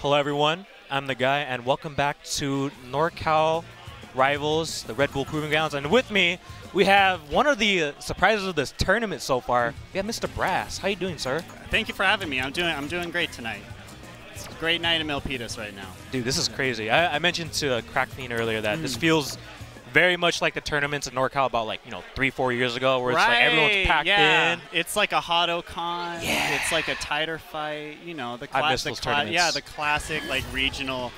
Hello everyone, I'm the guy and welcome back to Norcal Rivals, the Red Bull Proving Grounds. And with me, we have one of the surprises of this tournament so far. We have Mr. Brass. How you doing, sir? Thank you for having me. I'm doing great tonight. It's a great night in Milpitas right now. Dude, this is crazy. I mentioned to Crackfiend earlier that this feels very much like the tournaments in NorCal about 3-4 years ago, where it's like everyone's packed in. It's like a Hotocon. Yeah. It's like a tighter fight. You know, I miss those tournaments. the classic regional,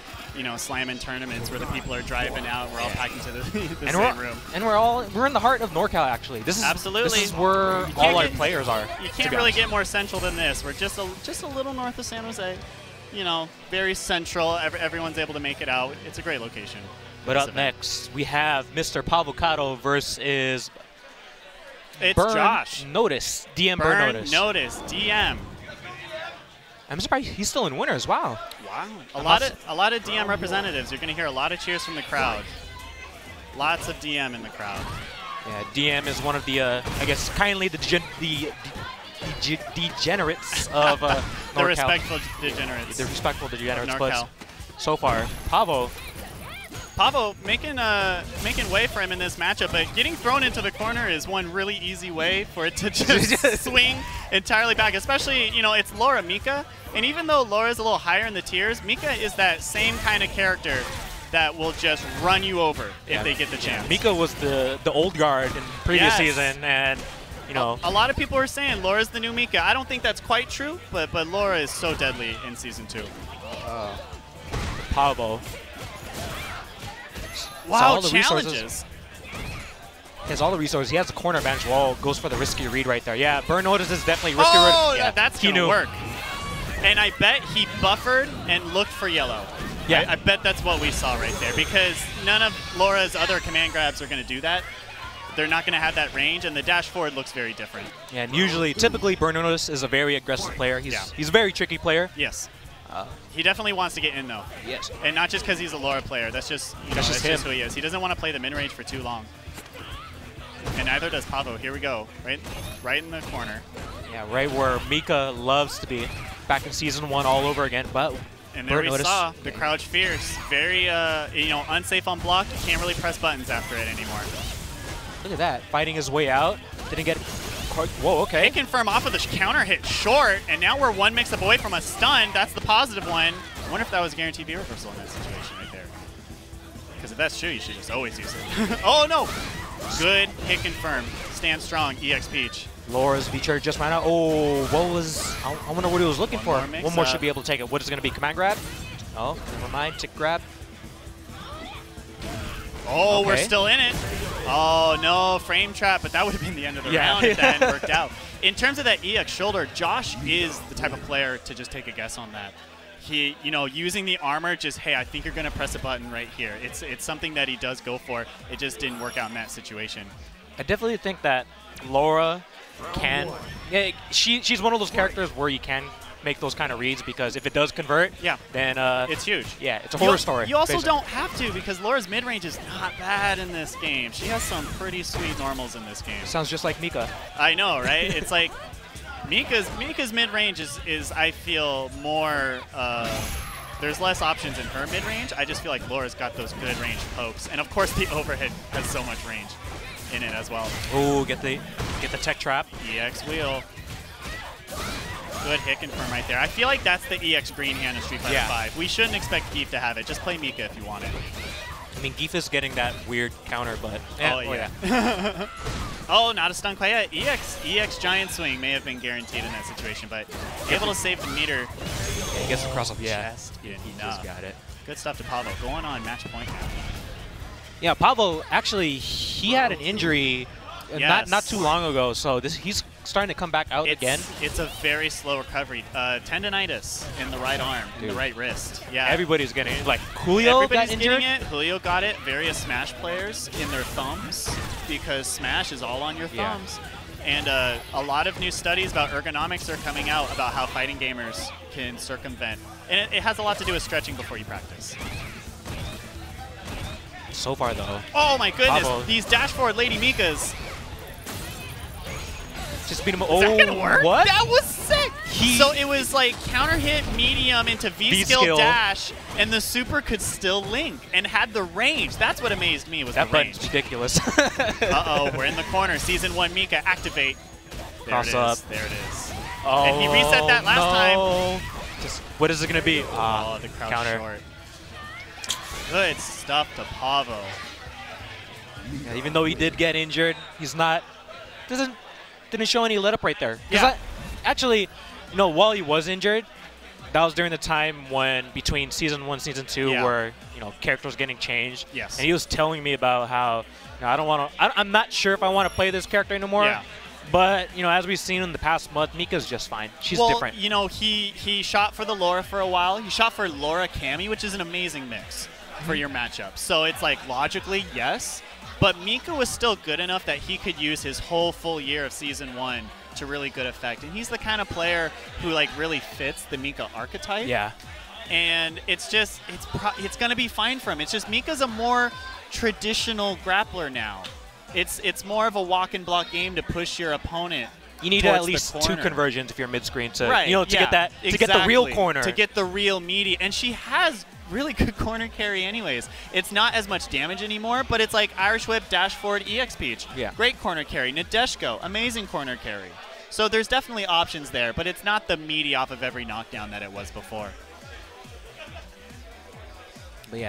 slamming tournaments where the people are driving out. We're all packed into the same room. And we're in the heart of NorCal actually. This is where all our players are. You can't really get more central than this. We're just a little north of San Jose. Very central. Everyone's able to make it out. It's a great location. But up next, we have Mr. Pavocado versus Josh. Notice. DM Burn Notice. DM. I'm surprised he's still in winners. Wow. Wow. A lot of DM representatives. You're going to hear a lot of cheers from the crowd. Lots of DM in the crowd. Yeah, DM is one of the, I guess, kindly the degenerates of NorCal. The respectful degenerates. The respectful degenerates. But so far, Pavo making way for him in this matchup, but getting thrown into the corner is one really easy way for it to just swing entirely back, especially, it's Laura Mika, and even though Laura's a little higher in the tiers, Mika is that same kind of character that will just run you over if they get the chance. Mika was the old guard in previous season, and a lot of people are saying Laura's the new Mika. I don't think that's quite true, but Laura is so deadly in Season 2. Pavo. Wow, challenges. He has all the resources. He has the corner advantage. Wall goes for the risky read right there. Yeah, Burn Notice is definitely risky read. Oh, yeah, that's going to work. And I bet he buffered and looked for yellow. Yeah. I bet that's what we saw right there, because none of Laura's other command grabs are going to do that. They're not going to have that range, and the dash forward looks very different. Yeah, and typically, Burn Notice is a very aggressive player. He's a very tricky player. Yes. He definitely wants to get in, though. Yes. And not just because he's a Laura player. That's just, that's just who he is. He doesn't want to play the mid-range for too long. And neither does Pavo. Here we go. Right in the corner. Yeah, right where Mika loves to be. Back in Season 1 all over again. But and there we saw the crouch fierce. Very, unsafe on block. Can't really press buttons after it anymore. Look at that. Fighting his way out. Didn't get... Whoa, okay. They confirm off of the counter hit short, and now we're one mix-up away from a stun. That's the positive one. I wonder if that was guaranteed V reversal in that situation right there. Because if that's true, you should just always use it. Oh, no! Good hit confirm. Stand strong, EX Peach. Laura's V-Charge just ran out. Oh, what was... I wonder what he was looking for. One more should be able to take it. What is it going to be? Command grab? Oh, never mind. Tick grab. Oh, okay. We're still in it. Oh, no, frame trap, but that would have been the end of the round if that hadn't worked out. In terms of that EX shoulder, Josh is the type of player to just take a guess on that. He, using the armor, just, hey, I think you're going to press a button right here. It's something that he does go for. It just didn't work out in that situation. I definitely think that Laura can, she's one of those characters where you can make those kind of reads, because if it does convert, then it's huge. Yeah, it's a horror story. You also don't have to, because Laura's mid-range is not bad in this game. She has some pretty sweet normals in this game. Sounds just like Mika. I know, right? It's like Mika's mid-range is I feel more there's less options in her mid-range. I just feel like Laura's got those good range pokes, and of course the overhead has so much range in it as well. Oh, get the tech trap. EX wheel. Good hit confirm right there. I feel like that's the EX green hand in Street Fighter 5. We shouldn't expect Geef to have it. Just play Mika if you want it. I mean, Geef is getting that weird counter, but... Yeah. Oh, not a stun quite yet. EX Giant Swing may have been guaranteed in that situation, but able to save the meter. Yeah, he gets across the chest. Yeah, he just got it. Good stuff to Pavo. Going on match point now. Yeah, Pavo, actually, he had an injury not too long ago, so he's starting to come back out again. It's a very slow recovery. Tendinitis in the right arm, in the right wrist. Yeah, everybody's getting it. Like Julio got injured. Julio got it. Various Smash players in their thumbs, because Smash is all on your thumbs. And a lot of new studies about ergonomics are coming out about how fighting gamers can circumvent. And it has a lot to do with stretching before you practice. So far, though. Oh my goodness! Pavo. These dash forward Lady Mikas. Just beat him. Is that gonna work? What? That was sick! So it was like counter hit medium into V-skill dash, and the super could still link and had the range. That's what amazed me was that the range. button's ridiculous. Uh-oh, we're in the corner. Season 1 Mika, activate. There Cross it is. up. There it is. Oh, and he reset that last time. Just, what is it going to be? Oh, the crouch counter. short. Good stuff to Pavo. Yeah, even though he did get injured, he's not didn't show any let up right there. Yeah. Actually, you know, while he was injured, that was during the time when between season 1 season 2 where, you know, characters getting changed. Yes. And he was telling me about how, you know, I don't want to I'm not sure if I want to play this character anymore. Yeah. But, you know, as we've seen in the past month, Mika's just fine. She's different. You know, he shot for the Laura for a while. He shot for Laura Cammy, which is an amazing mix for your matchup. So it's like logically, yes. But Mika was still good enough that he could use his whole full year of Season 1 to really good effect. And he's the kind of player who like really fits the Mika archetype. Yeah. And it's just, it's going to be fine for him. It's just Mika's a more traditional grappler now. It's more of a walk and block game to push your opponent. You need at least 2 conversions if you're mid-screen to, right, you know, to get that, to get the real corner. To get the real meaty. And she has really good corner carry anyways. It's not as much damage anymore, but it's like Irish Whip, Dash Forward, EX Peach. Yeah. Great corner carry. Nadeshko, amazing corner carry. So there's definitely options there, but it's not the meaty off of every knockdown that it was before. But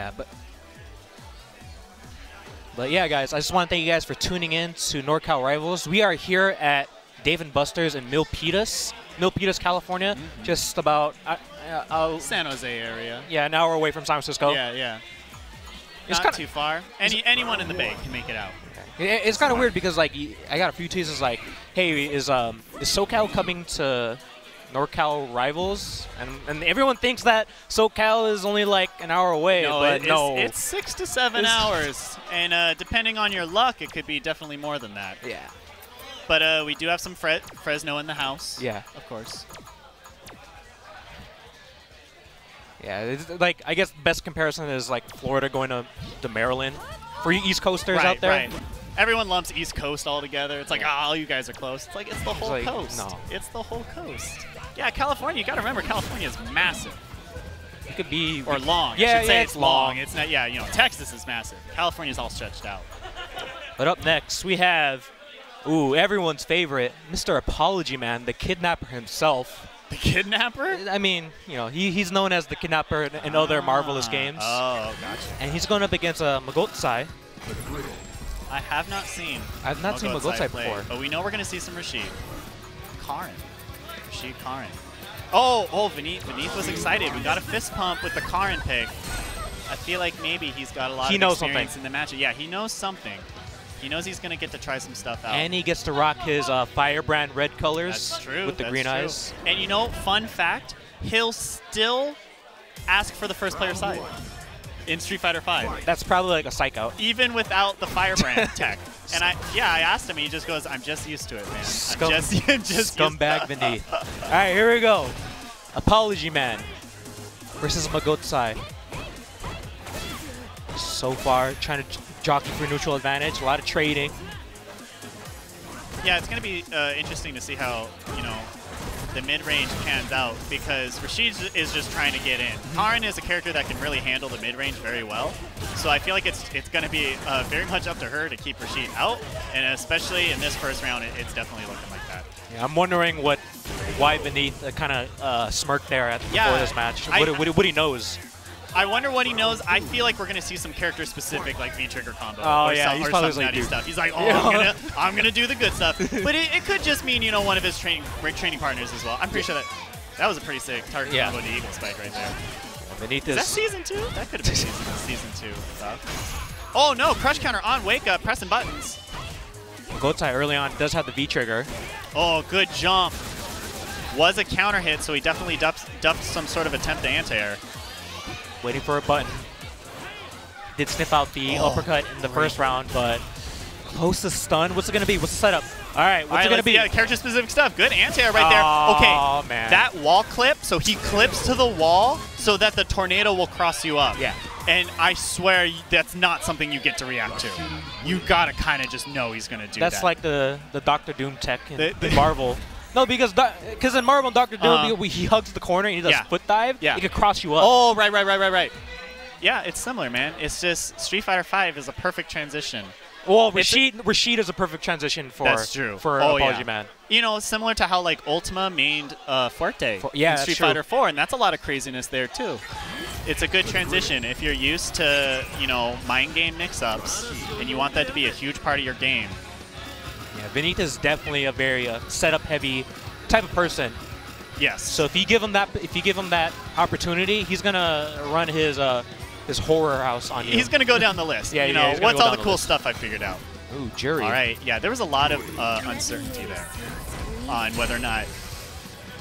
yeah, guys, I just want to thank you guys for tuning in to NorCal Rivals. We are here at Dave & Buster's in Milpitas, California, just about San Jose area. Yeah, an hour away from San Francisco. Yeah. It's not too far. Anyone in the Bay can make it out. It's kind of weird because like I got a few teasers like, hey, is SoCal coming to NorCal Rivals? And everyone thinks that SoCal is only like an hour away, but no. It's 6 to 7 hours, and depending on your luck, it could be definitely more than that. Yeah. But we do have some Fresno in the house. Yeah. Of course. Yeah, it's like I guess the best comparison is like Florida going to Maryland for you East Coasters out there. Right. Everyone lumps East Coast all together. It's like, oh, you guys are close. It's like, it's the whole coast. No. It's the whole coast. Yeah, California, you got to remember, California is massive. It could be... Or long. Yeah, I should say it's long. It's not, yeah, you know, Texas is massive. California's all stretched out. But up next, we have, everyone's favorite, Mr. Apology Man, the kidnapper himself. The kidnapper? I mean, you know, he's known as the kidnapper in other Marvelous games. Oh, gotcha. And he's going up against Magotsai. I have not seen. I've not seen Magotsai before. But we know we're going to see some Rashid. Karin. Oh, Vineeth was excited. We got a fist pump with the Karin pick. I feel like maybe he's got a lot of experience in the matchup. Yeah, he knows something. He knows he's going to get to try some stuff out. And he gets to rock his Firebrand red colors. That's true. With the green eyes. And you know, fun fact, he'll still ask for the first player side in Street Fighter V. That's probably like a psych out. Even without the Firebrand tech. And I asked him, he just goes, I'm just used to it, man. I'm just scumbag Vineeth. All right, here we go. Apology Man versus Magotsai. So far, trying to jockey for neutral advantage. A lot of trading. Yeah, it's going to be interesting to see how, you know, the mid-range pans out, because Rashid is just trying to get in. Karin is a character that can really handle the mid-range very well, so I feel like it's going to be very much up to her to keep Rashid out, and especially in this first round, it's definitely looking like that. Yeah, I'm wondering why Vineeth kind of smirked there before this match. What he knows. I wonder what he knows. I feel like we're going to see some character-specific, like V-trigger combo. Oh, or yeah, some, he's or probably some like, nutty stuff. He's like, oh, I'm gonna do the good stuff. But it could just mean, you know, one of his training partners as well. I'm pretty sure that was a pretty sick target combo to Eagle Spike right there. Vineeth is that Season 2? That could have been Season 2 stuff. Oh, no, crush counter on Wake Up, pressing buttons. Magotsai early on does have the V-trigger. Oh, good jump. Was a counter hit, so he definitely dumped some sort of attempt to anti-air. Waiting for a button. Did sniff out the uppercut in the first round, but close to stun. What's it going to be? What's the setup? All right, what's it going to be? Yeah, character-specific stuff. Good anti-air right there. Okay, man. That wall clip, so he clips to the wall so that the tornado will cross you up. Yeah. And I swear that's not something you get to react to. You got to kind of just know he's going to do that. That's like the Dr. Doom tech in Marvel. No, because in Marvel and Dr. Doom, he hugs the corner and he does foot dive. Yeah. He could cross you up. Oh, right. Yeah, it's similar, man. It's just Street Fighter V is a perfect transition. Well, Rashid is a perfect transition for Apology Man. You know, similar to how like Ultima mained Fuerte in Street Fighter 4, and that's a lot of craziness there too. It's a good transition if you're used to, you know, mind game mix-ups and you want that to be a huge part of your game. Yeah, Vinith is definitely a very setup-heavy type of person. Yes. So if you give him that opportunity, he's gonna run his horror house on you. He's gonna go down the list. Yeah, you know, what's all the cool stuff I figured out? Ooh, jury. All right. Yeah, there was a lot of uncertainty there on whether or not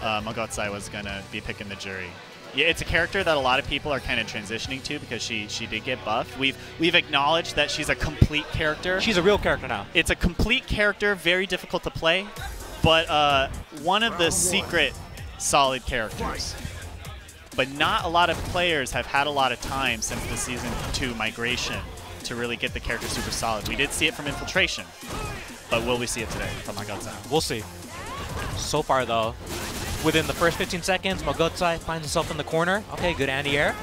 Magotsai was gonna be picking the jury. Yeah, it's a character that a lot of people are kind of transitioning to because she did get buffed. We've acknowledged that she's a complete character. She's a real character now. It's a complete character, very difficult to play, but one of the secret solid characters. But not a lot of players have had a lot of time since the Season 2 migration to really get the character super solid. We did see it from Infiltration, but will we see it today from Magotsai? We'll see. So far, though, within the first 15 seconds, Magotsai finds himself in the corner. Okay, good anti-air.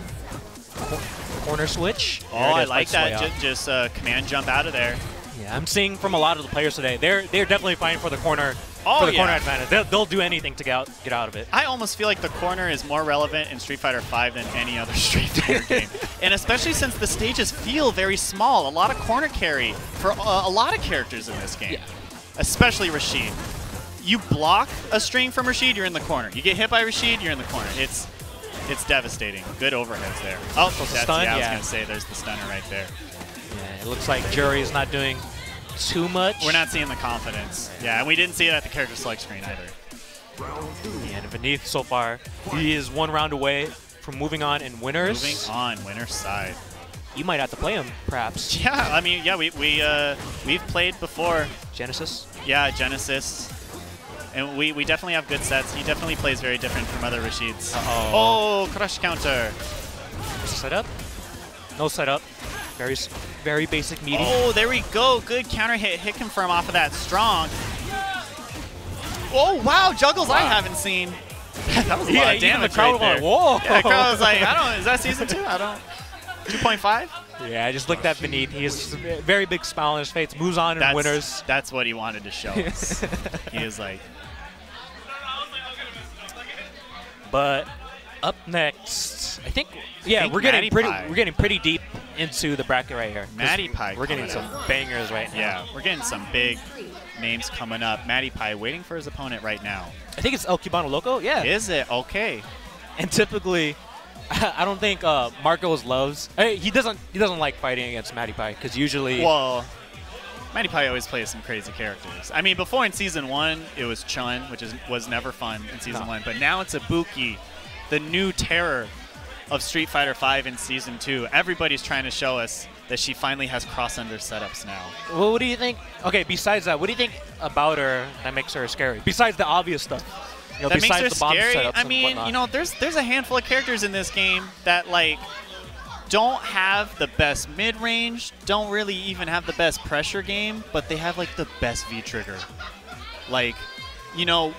Corner switch. Oh, I like that. Just command jump out of there. Yeah, I'm seeing from a lot of the players today, they're definitely fighting for the corner. Corner advantage. They'll do anything to get out of it. I almost feel like the corner is more relevant in Street Fighter V than any other Street Fighter game. And especially since the stages feel very small. A lot of corner carry for a lot of characters in this game. Yeah. Especially Rashid. You block a string from Rashid, you're in the corner. You get hit by Rashid, you're in the corner. It's devastating. Good overheads there. Oh, that's, stun? I was going to say, there's the stunner right there. Yeah, it looks like Jury is not doing too much. We're not seeing the confidence. Yeah, and we didn't see it at the character select screen either. And Vinith so far, he is one round away from moving on in winners. Moving on, winner's side. You might have to play him, perhaps. Yeah, I mean, yeah, we've played before. Genesis? Yeah, Genesis. And we definitely have good sets. He definitely plays very different from other Rashids. Oh, crush counter. Setup? No setup. Very basic meaty. Oh, there we go. Good counter hit. Hit confirm off of that strong. Oh, wow. Juggles I haven't seen. That was a lot of damage right there. Whoa. Yeah, the crowd was like, is that Season 2? 2.5? Yeah, I just looked at Vinith. He has a very big smile on his face. Moves on in winners. That's what he wanted to show us. He was like... But up next, I think we're getting pretty deep into the bracket right here. Matty Pie. We're getting some bangers right now. Yeah, we're getting some big names coming up. Matty Pie waiting for his opponent right now. I think it's El Cubano Loco. Yeah. Is it? Okay. And typically, I don't think Marcos loves. He doesn't like fighting against Matty Pie because usually. Well, Matty Pie always plays some crazy characters. I mean, before in Season 1, it was Chun, which was never fun in Season 1. But now it's Ibuki, the new terror of Street Fighter V in Season 2. Everybody's trying to show us that she finally has cross-under setups now. Well, what do you think? Okay, besides that, what do you think about her that makes her scary? Besides the obvious stuff. You know, that makes her the bomb scary? setups I mean, you know, there's a handful of characters in this game that, like, don't have the best mid-range, don't really even have the best pressure game, but they have, like, the best V-trigger. Like, you know,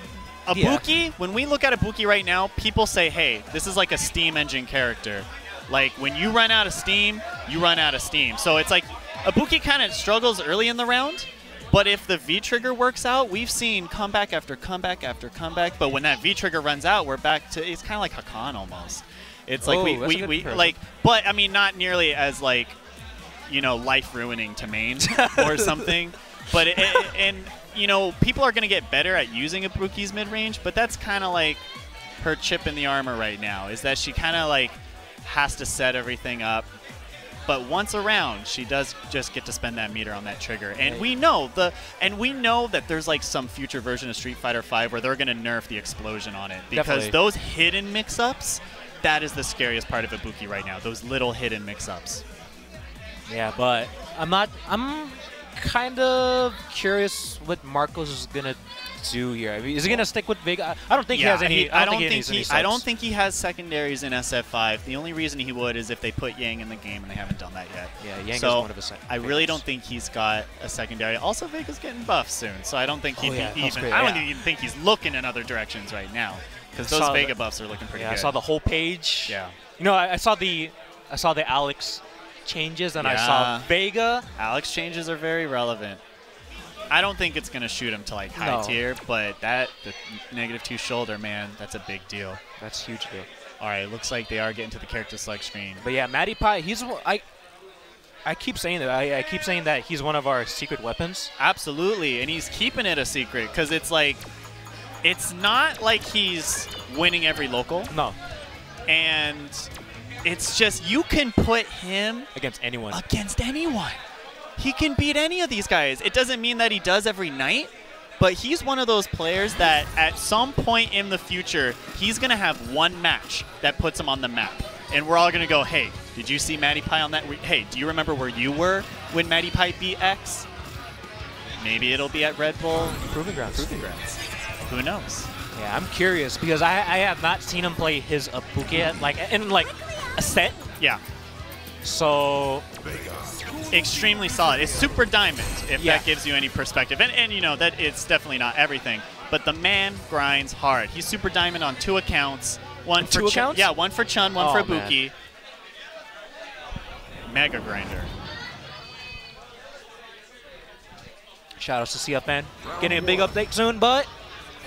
Ibuki, when we look at Ibuki right now, people say, hey, this is like a steam engine character. Like, when you run out of steam, you run out of steam. So it's like, Ibuki kind of struggles early in the round, but if the V-trigger works out, we've seen comeback after comeback after comeback, but when that V-trigger runs out, we're back to, it's kind of like Hakan almost. It's like we like, but I mean, not nearly as like, you know, life-ruining to main or something. But and you know, people are gonna get better at using Ibuki's mid-range, but that's kind of like her chip in the armor right now. Is that she kind of like has to set everything up, but once around, she does just get to spend that meter on that trigger. And we know that there's like some future version of Street Fighter V where they're gonna nerf the explosion on it because those hidden mix-ups. That is the scariest part of Ibuki right now, those little hidden mix-ups. Yeah, but I'm kind of curious what Marcos is going to do here? I mean, is he gonna stick with Vega? I don't think he has any. I don't think he has secondaries in SF5. The only reason he would is if they put Yang in the game, and they haven't done that yet. Yeah, Yang is so one of his secondaries. I really don't think he's got a secondary. Also, Vega's getting buffed soon, so I don't think he'd be even. I don't even think he's looking in other directions right now, because those Vega buffs are looking pretty good. I saw the whole page. Yeah. You know, I saw the Alex changes, and I saw Vega. Alex changes are very relevant. I don't think it's going to shoot him to like high tier, but the -2 shoulder, man, that's a big deal. That's a huge deal. All right, looks like they are getting to the character select screen. But yeah, Matty Pie, I keep saying that. I keep saying that he's one of our secret weapons. Absolutely, and he's keeping it a secret because it's like, it's not like he's winning every local. No. And it's just, you can put him against anyone. He can beat any of these guys. It doesn't mean that he does every night, but he's one of those players that at some point in the future, he's going to have one match that puts him on the map. And we're all going to go, hey, did you see Matty Pie on that? Hey, do you remember where you were when Matty Pie beat X? Maybe it'll be at Red Bull Proving Grounds. Who knows? Yeah, I'm curious because I have not seen him play his Abuki yet, in a set. Yeah. So extremely solid. It's super diamond, if that gives you any perspective. And you know, that it's definitely not everything. But the man grinds hard. He's super diamond on 2 accounts. One for Chun. Yeah, one for Chun, one for Ibuki. Mega grinder. Shout outs to CFN. Getting a big update soon, but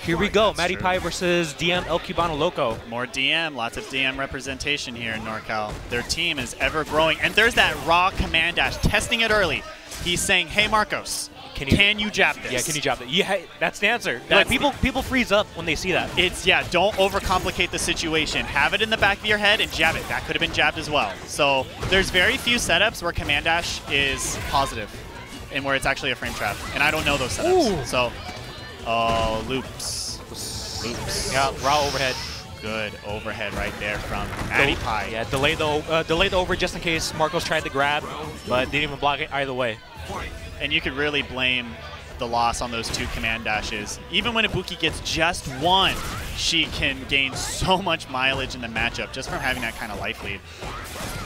here we go. Matty Pie versus DM El Cubano Loco. More DM, lots of DM representation here in NorCal. Their team is ever growing. And there's that raw command dash, testing it early. He's saying, hey, Marcos, can you jab this? Yeah, can you jab it? Yeah, that's the answer. People freeze up when they see that. It's, don't overcomplicate the situation. Have it in the back of your head and jab it. That could have been jabbed as well. So there's very few setups where command dash is positive and where it's actually a frame trap. And I don't know those setups. Ooh. So, oh, loops. Yeah, raw overhead. Good overhead right there from Matty Pie. Yeah, delay the over just in case Marcos tried to grab, but didn't even block it either way. And you could really blame the loss on those 2 command dashes. Even when Ibuki gets just 1, she can gain so much mileage in the matchup just from having that kind of life lead.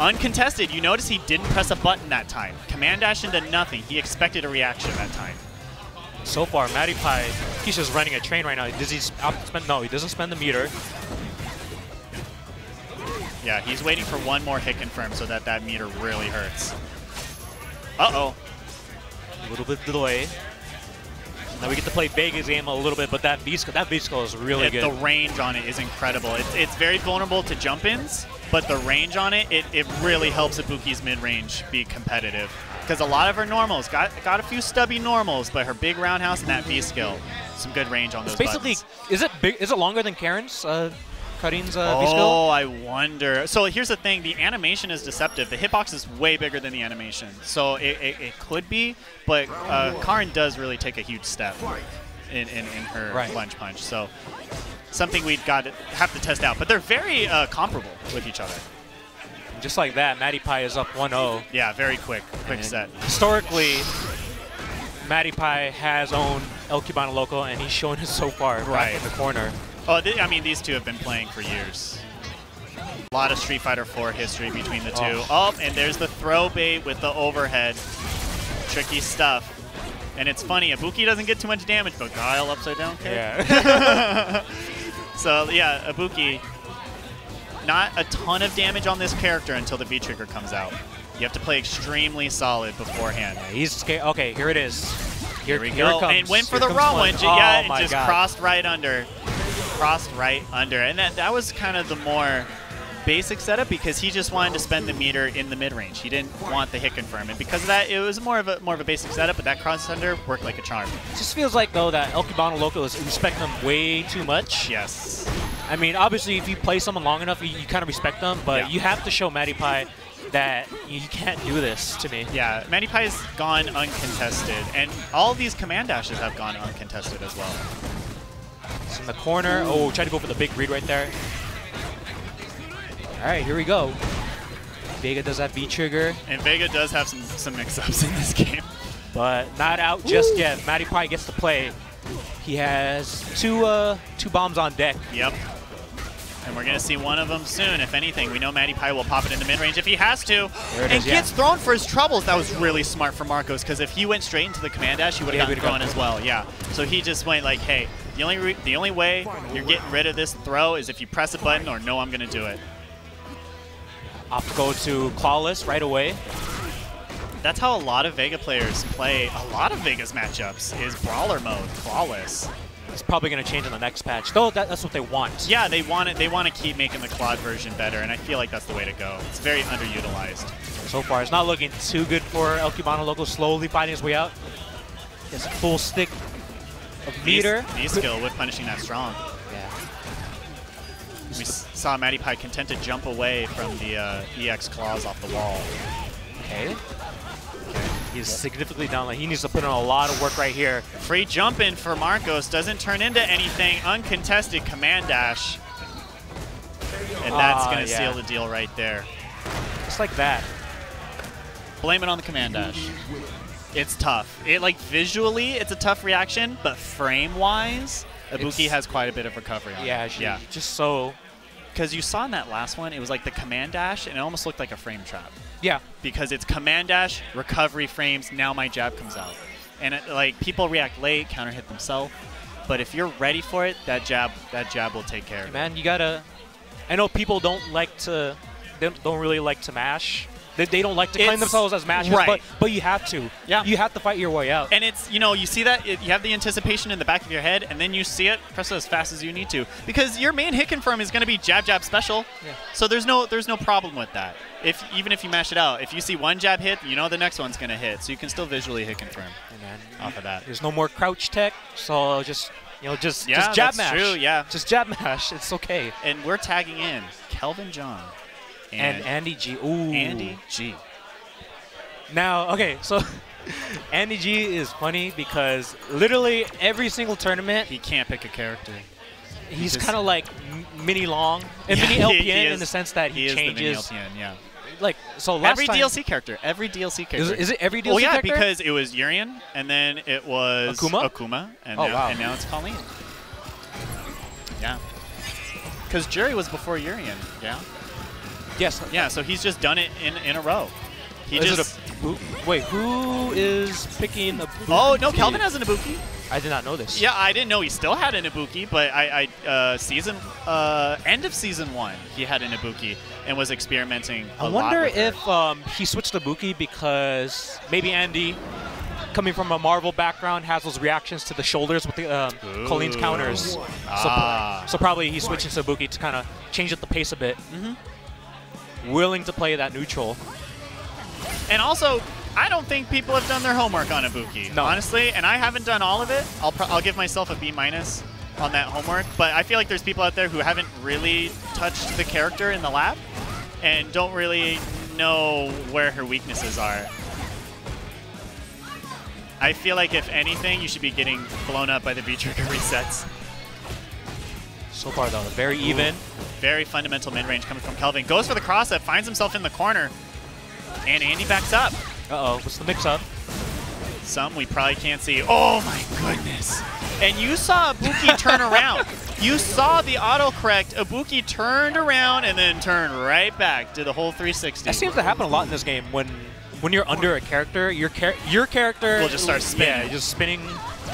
Uncontested, you notice he didn't press a button that time. Command dash into nothing. He expected a reaction that time. So far, Matty Pie, he's just running a train right now. Does he spend? No, he doesn't spend the meter. Yeah, he's waiting for one more hit confirm so that meter really hurts. Uh-oh. A little bit delay. Now we get to play Vega's game a little bit, but that V-Skull is really good. The range on it is incredible. It's very vulnerable to jump-ins, but the range on it, it really helps Ibuki's mid-range be competitive. Because a lot of her normals, got a few stubby normals, but her big roundhouse and that V-skill, some good range on those basically, buttons. is it longer than Karen's? Karin's V-skill? Oh, I wonder. So here's the thing. The animation is deceptive. The hitbox is way bigger than the animation. So it could be, but Karin does really take a huge step in her lunge punch. So something we've got to have to test out. But they're very comparable with each other. Just like that, Matty Pie is up 1-0. Yeah, very quick set. Historically, Matty Pie has owned El Cubano Loco, and he's shown it so far back in the corner. Oh, I mean, these two have been playing for years. A lot of Street Fighter 4 history between the two. Oh, and there's the throw bait with the overhead. Tricky stuff. And it's funny, Ibuki doesn't get too much damage, but Guile upside down kick. Yeah. So, yeah, Ibuki, not a ton of damage on this character until the V-trigger comes out. You have to play extremely solid beforehand. Yeah, he's scared. Okay, here it is. Here we go. And went for the raw one. Yeah, it just crossed right under. Crossed right under. And that was kind of the more basic setup because he just wanted to spend the meter in the mid-range. He didn't want the hit confirm. And because of that, it was more of a basic setup, but that cross under worked like a charm. It just feels like, though, that El Cubano Loco is respecting him way too much. Yes. I mean, obviously, if you play someone long enough, you kind of respect them, but you have to show Matty Pie that you can't do this to me. Yeah, Matty Pie's gone uncontested, and all of these command dashes have gone uncontested as well. It's in the corner. Oh, try to go for the big read right there. All right, here we go. Vega does that V-trigger. And Vega does have some mix-ups in this game. But not out just yet. Matty Pie gets to play. He has two bombs on deck. Yep. And we're going to see one of them soon, if anything. We know Matty Pie will pop it in the mid-range if he has to. And gets thrown for his troubles. That was really smart for Marcos, because if he went straight into the command dash, he would have gotten thrown as well. Yeah. So he just went like, hey, the only way you're getting rid of this throw is if you press a button or no, I'm going to do it. Opt to go to Clawless right away. That's how a lot of Vega players play a lot of Vega's matchups, is Brawler mode, Clawless. It's probably going to change in the next patch, though. That's what they want. Yeah, they want it. They want to keep making the Claude version better, and I feel like that's the way to go. It's very underutilized. So far, it's not looking too good for El Cubano Loco, slowly finding his way out. He has a full stick of meter. V-skill with punishing that strong. Yeah. We saw Matty Pie content to jump away from the EX claws off the wall. Okay. He's significantly down. Like, he needs to put in a lot of work right here. Free jump in for Marcos. Doesn't turn into anything. Uncontested command dash. And that's going to seal the deal right there. Just like that. Blame it on the command dash. It's tough. Visually, it's a tough reaction, but frame-wise, Ibuki has quite a bit of recovery on it. Yeah, just so... Because you saw in that last one, it was like the command dash, and it almost looked like a frame trap. Yeah. Because it's command dash, recovery frames, now my jab comes out. And people react late, counter hit themselves. But if you're ready for it, that jab will take care of it. Man, you gotta... I know people don't really like to mash. They don't like to claim themselves as mashers, but you have to. Yeah. You have to fight your way out. And it's, you see that, you have the anticipation in the back of your head, and then you see it, press it as fast as you need to. Because your main hit confirm is going to be jab, jab, special. Yeah. So there's no problem with that. Even if you mash it out, if you see one jab hit, you know the next one's going to hit. So you can still visually hit confirm off of that. There's no more crouch tech, so just jab mash. True, yeah. Just jab mash. It's okay. And we're tagging in Kelvin John. And Andy G. Ooh. Andy G. Now, okay, so Andy G is funny because literally every single tournament... He can't pick a character. He's kind of like mini Long and mini LPN in the sense that he changes. Is the mini LPN, yeah. Like, so last every DLC character. Every DLC character. Is it every DLC character? Oh, yeah, because it was Urian, and then it was Akuma and now it's Colleen. Yeah. Because Jury was before Urian, yeah? Yes. Yeah, so he's just done it in a row. Wait, who is picking Ibuki? Oh, no, Kelvin has an Ibuki. I did not know this. Yeah, I didn't know he still had an Ibuki, but end of season 1, he had an Ibuki and was experimenting a lot. I wonder if he switched to Ibuki because maybe Andy, coming from a Marvel background, has those reactions to the shoulders with the Colleen's counters. So probably he's switching to Ibuki to kind of change up the pace a bit. Willing to play that neutral. And also, I don't think people have done their homework on Ibuki, honestly, and I haven't done all of it. I'll give myself a B- on that homework, but I feel like there's people out there who haven't really touched the character in the lab and don't really know where her weaknesses are. I feel like, if anything, you should be getting blown up by the V-trigger resets. So far, though, very even. Very fundamental mid-range coming from Kelvin. Goes for the cross-up, finds himself in the corner, and Andy backs up. Uh-oh, what's the mix-up? Some we probably can't see. Oh, my goodness. And you saw Ibuki turn around. You saw the autocorrect. Ibuki turned around and then turned right back. Did the whole 360. That seems to happen a lot in this game. When you're under a character, your character will just start spinning. Yeah, just spinning.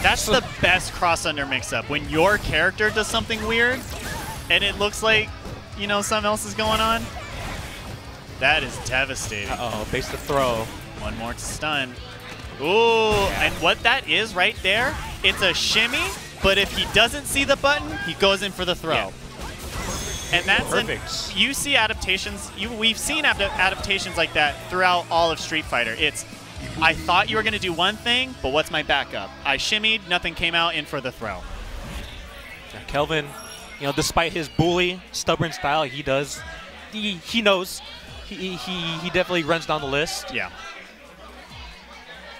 That's the best cross-under mix-up. When your character does something weird, and it looks like, something else is going on. That is devastating. Uh-oh, base the throw. One more to stun. Ooh, and what that is right there, it's a shimmy, but if he doesn't see the button, he goes in for the throw. Yeah. And that's perfect. You see adaptations, we've seen adaptations like that throughout all of Street Fighter. It's, I thought you were going to do one thing, but what's my backup? I shimmied, nothing came out, in for the throw. Yeah, Kelvin, despite his bully, stubborn style, he knows. He definitely runs down the list. Yeah.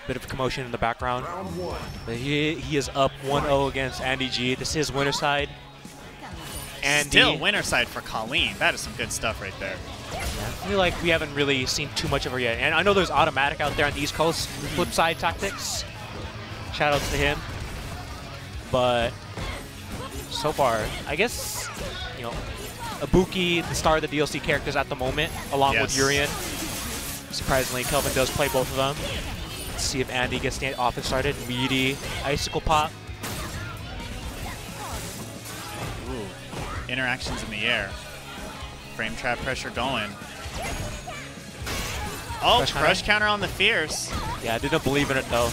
Bit of commotion in the background. But he is up 1-0 against Andy G. This is winner side. Andy. Still winner side for Colleen. That is some good stuff right there. Yeah, I feel like we haven't really seen too much of her yet. And I know there's Automatic out there on the East Coast, flip side tactics. Shout out to him. but so far, I guess, you know, Ibuki, the star of the DLC characters at the moment, along with Urien. Surprisingly, Kelvin does play both of them. Let's see if Andy gets the offense started. Meaty, Icicle Pop. Ooh. Interactions in the air. Frame trap pressure going. Oh, crush counter on the Fierce. Yeah, I didn't believe in it though.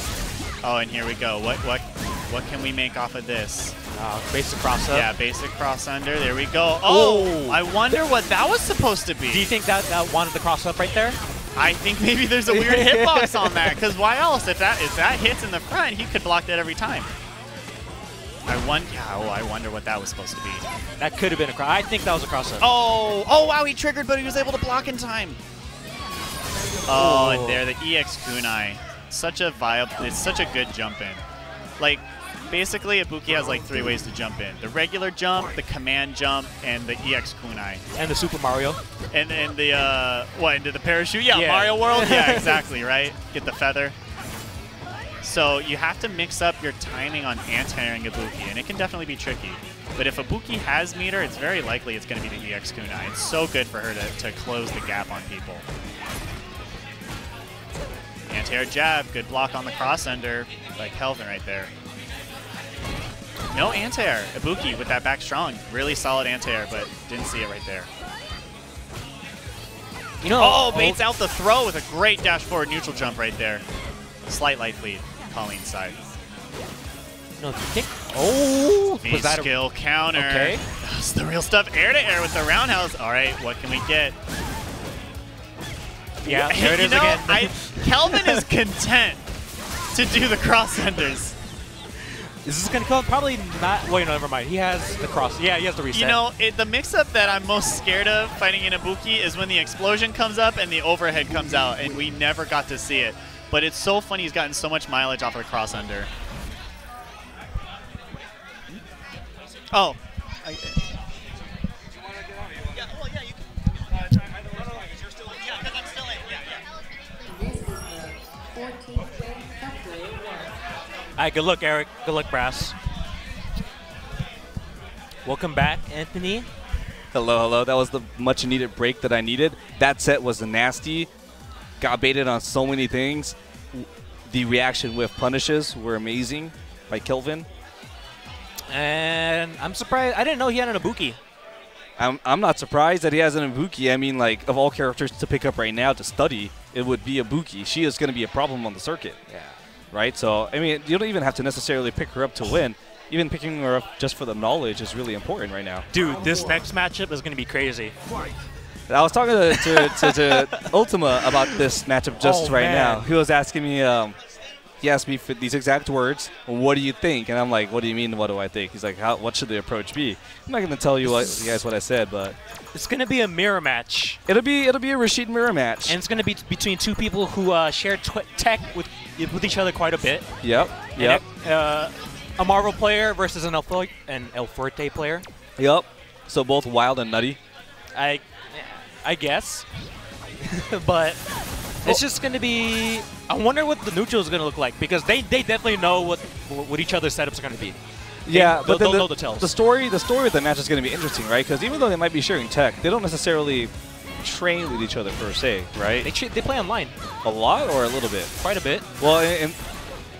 Oh, and here we go. What can we make off of this? Basic cross up. Yeah, basic cross under. There we go. Oh, I wonder what that was supposed to be. Do you think that wanted the cross up right there? I think maybe there's a weird hitbox on that, because why else? If that hits in the front, he could block that every time. I wonder what that was supposed to be. That could have been a cross. I think that was a cross up. Oh, wow, he triggered, but he was able to block in time. Oh, and there, the EX kunai. Such a viable, it's such a good jump in. Like, basically, Ibuki has like 3 ways to jump in. The regular jump, the command jump, and the EX kunai. And the Super Mario. And the, what, into the parachute? Yeah, Mario World? Yeah, exactly, right? Get the feather. So you have to mix up your timing on anti-airing Ibuki, and it can definitely be tricky. But if Ibuki has meter, it's very likely it's going to be the EX kunai. It's so good for her to close the gap on people. Anti-air jab, good block on the cross-ender, like Kelvin right there. No anti-air. Ibuki with that back strong. Really solid anti-air, but didn't see it right there. You know, oh, baits out the throw with a great dash forward neutral jump right there. Slight light lead, Colleen's side. No, think. Oh, was that skill counter? Okay, that's the real stuff. Air to air with the roundhouse. All right, what can we get? Yeah, there it is again. Kelvin is content to do the cross-enders. Is this going to come? Probably not. Wait, no, never mind. He has the cross. Yeah, he has the reset. You know, the mix-up that I'm most scared of fighting in Ibuki is when the explosion comes up and the overhead comes out, and we never got to see it. But it's so funny he's gotten so much mileage off of the cross-under. Oh. All right, good luck, Eric. Good luck, Brass. Welcome back, Anthony. Hello, hello. That was the much-needed break that I needed. That set was nasty. Got baited on so many things. The reaction with punishes were amazing by Kelvin. And I'm surprised. I didn't know he had an Ibuki. I'm not surprised that he has an Ibuki. I mean, like, of all characters to pick up right now to study, it would be Ibuki. She is going to be a problem on the circuit. Yeah. Right? So, I mean, you don't even have to necessarily pick her up to win. Even picking her up just for the knowledge is really important right now. Dude, this next matchup is going to be crazy. I was talking to Ultima about this matchup just now. He was asking me, he asked me for these exact words, what do you think? And I'm like, what do you mean, what do I think? He's like, what should the approach be? I'm not going to tell you guys what I said, but it's going to be a mirror match. It'll be a Rashid mirror match. And it's going to be between 2 people who share tech with each other quite a bit. Yep. A Marvel player versus an El Fuerte player. Yep. So both wild and nutty. I guess. But it's just going to be. I wonder what the neutral is going to look like, because they definitely know what each other's setups are going to be. Yeah, but they'll know the tells. The story of the match is going to be interesting, right? Because even though they might be sharing tech, they don't necessarily train with each other per se, right? They play online. A lot or a little bit? Quite a bit. Well, and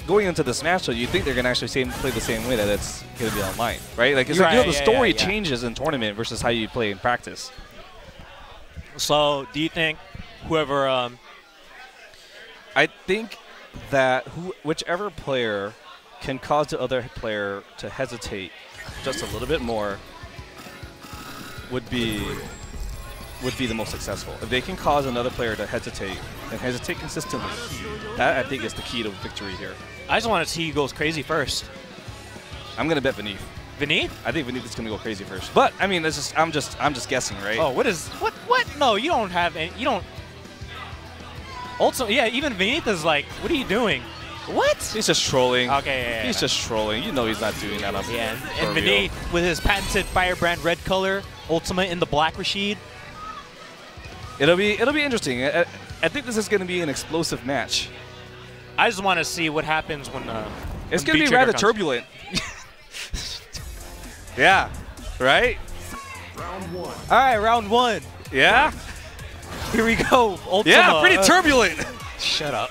going into this match, though, you think they're going to actually play the same way that it's going to be online, right? Like, it's the story changes in tournament versus how you play in practice. So, do you think whoever... I think that whichever player can cause the other player to hesitate just a little bit more would be the most successful. If they can cause another player to hesitate and hesitate consistently, that I think is the key to victory here. I just want to see who goes crazy first. I'm gonna bet Vineeth. Vineeth? I think Vineeth is gonna go crazy first. But I mean, I'm just guessing, right? Oh, what? No, you don't have any. You don't. Also, yeah, even Vineeth is like, what are you doing? What? He's just trolling. Okay, yeah. He's just trolling. You know he's not doing that. Yeah, and Vineeth with his patented Firebrand red color, Ultima in the black Rashid. It'll be interesting. I think this is going to be an explosive match. I just want to see what happens when it's going to be rather turbulent. Yeah, right? All right, round 1. Yeah? Here we go. Ultima. Yeah, pretty turbulent. Shut up.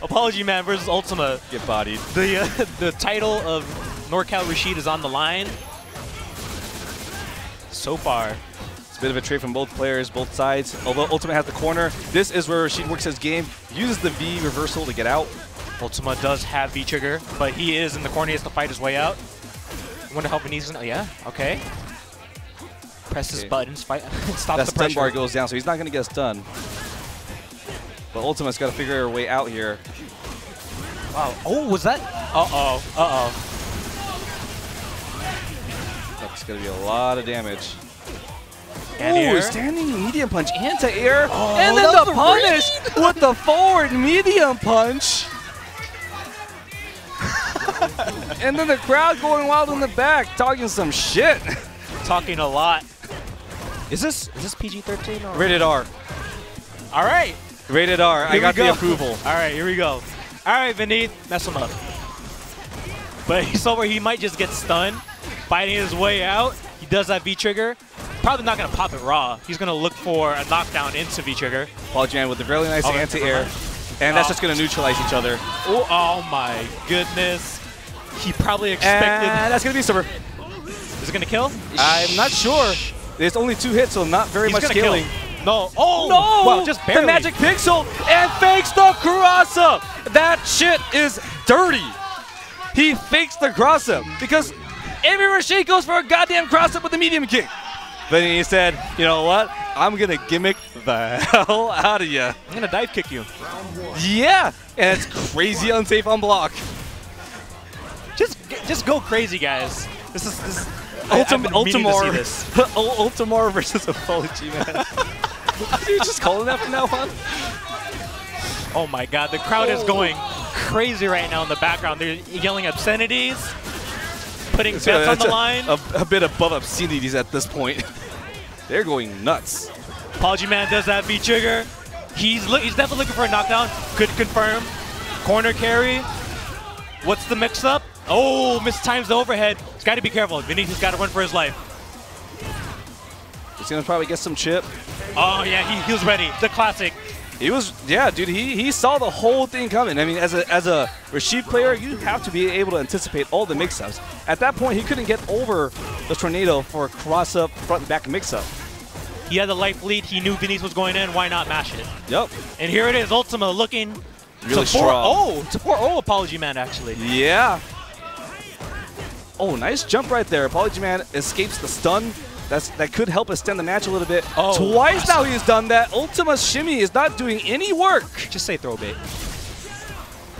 Apology Man versus Ultima. Get bodied. The title of Norcal Rashid is on the line. So far. It's a bit of a trade from both players, both sides. Although Ultima has the corner, this is where Rashid works his game. Uses the V reversal to get out. Ultima does have V-trigger, but he is in the corner. He has to fight his way out. I wonder how Benitez. Oh, yeah, okay. Presses buttons, fight, stops That the stun pressure. bar goes down, so he's not going to get stunned. But Ultima's got to figure her way out here. Wow. Oh, was that? Uh-oh. Uh-oh. That's going to be a lot of damage. Anti-air. Standing medium punch, anti-air, Oh, and then that's the a punish with the forward medium punch. And then the crowd going wild in the back, talking some shit. Talking a lot. Is this PG-13 or? Rated R. All right. Rated R. I Here got we go. the approval. All right, here we go. All right, Beneath, mess him up. But he's over. He might just get stunned, fighting his way out. He does have V-trigger. Probably not going to pop it raw. He's going to look for a knockdown into V-trigger. Apology Man with a really nice anti-air. And that's just going to neutralize each other. Oh my goodness. He probably expected. And that's going to be super. Is it going to kill? I'm not sure. There's only 2 hits, so not very much gonna scaling. Kill. No. Oh, No! Well, just barely. The magic pixel and fakes the cross-up. That shit is dirty. He fakes the cross-up because every Rashid goes for a goddamn cross-up with a medium kick. But he said, you know what? I'm going to gimmick the hell out of you. I'm going to dive kick you. Yeah, and it's crazy unsafe on block. Just go crazy, guys. This is Ultimar. Ultimar versus Apology Man. You're just calling that from now on? Oh my god, the crowd is going crazy right now in the background. They're yelling obscenities, putting bets on the line. A bit above obscenities at this point. They're going nuts. Apology Man does have V-trigger. He's definitely looking for a knockdown. Could confirm. Corner carry. What's the mix-up? Oh, mistimes the overhead. He's got to be careful. Benitez got to run for his life. He's going to probably get some chip. Oh, yeah, he was ready. The classic. He was, yeah, dude, he saw the whole thing coming. I mean, as a Rashid player, you have to be able to anticipate all the mix-ups. At that point, he couldn't get over the tornado for a cross-up, front and back mix-up. He had the life lead. He knew Benitez was going in. Why not mash it? Yep. And here it is, Ultima looking really to strong. To 4-0 Apology Man, actually. Yeah. Oh, nice jump right there. Apology Man escapes the stun. That could help extend the match a little bit. Oh, twice now he's done that. Ultima's shimmy is not doing any work. Just say throw bait.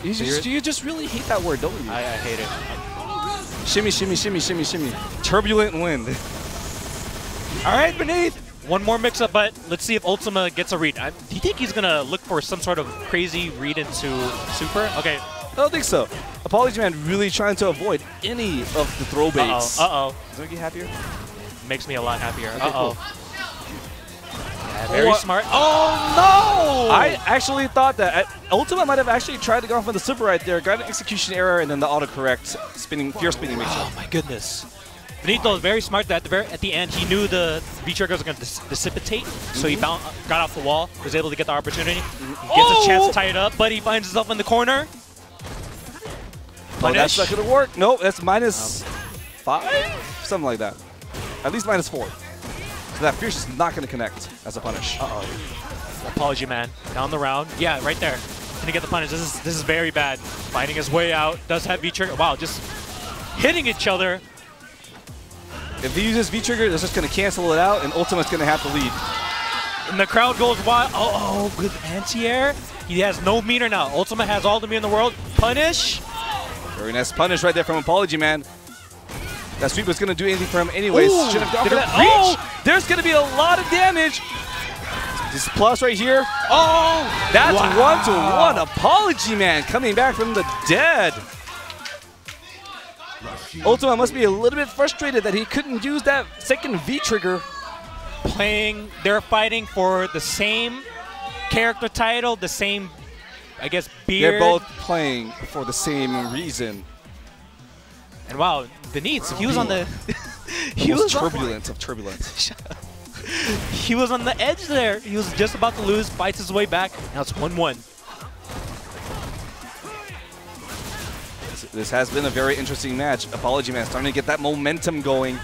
You just really hate that word, don't you? I hate it. Shimmy, shimmy, shimmy, shimmy, shimmy. Turbulent wind. All right, Beneath. One more mix-up, but let's see if Ultima gets a read. Do you think he's going to look for some sort of crazy read into Super? Okay. I don't think so. Apology Man really trying to avoid any of the throw baits. Uh-oh. Does that make you happier? Makes me a lot happier. Okay, uh-oh. Cool. Yeah, very smart. Oh, no! I actually thought that Ultima might have actually tried to go for the super right there, got an execution error, and then the autocorrect fear spinning mixer. Oh, my goodness. Benito was very smart that at the end he knew the V-trigger was going to dissipate, so he got off the wall, was able to get the opportunity. He gets a chance to tie it up, but he finds himself in the corner. Oh, that's not going to work. No, that's -5? Something like that. At least -4. So that Fierce is not going to connect as a punish. Uh-oh. Apology Man. Down the round. Yeah, right there. Can he get the punish? This is very bad. Fighting his way out. Does have V-trigger. Wow, just hitting each other. If he uses V-trigger, that's just going to cancel it out, and Ultima's going to have to lead. And the crowd goes wild. Oh, with anti-air. He has no meter now. Ultima has all the meter in the world. Punish. Very nice punish right there from Apology Man. That sweep was going to do anything for him anyways. Should have gone for that. Oh, there's going to be a lot of damage. This plus right here. Oh, that's 1-to-1. Apology Man coming back from the dead. Ultima must be a little bit frustrated that he couldn't use that second V-trigger. They're fighting for the same character title, the same, I guess, beard. They're both playing for the same reason. And wow, Benitez, he was on the he was turbulence of turbulence. He was on the edge there. He was just about to lose, fights his way back. Now it's 1-1. This has been a very interesting match. Apology Man starting to get that momentum going.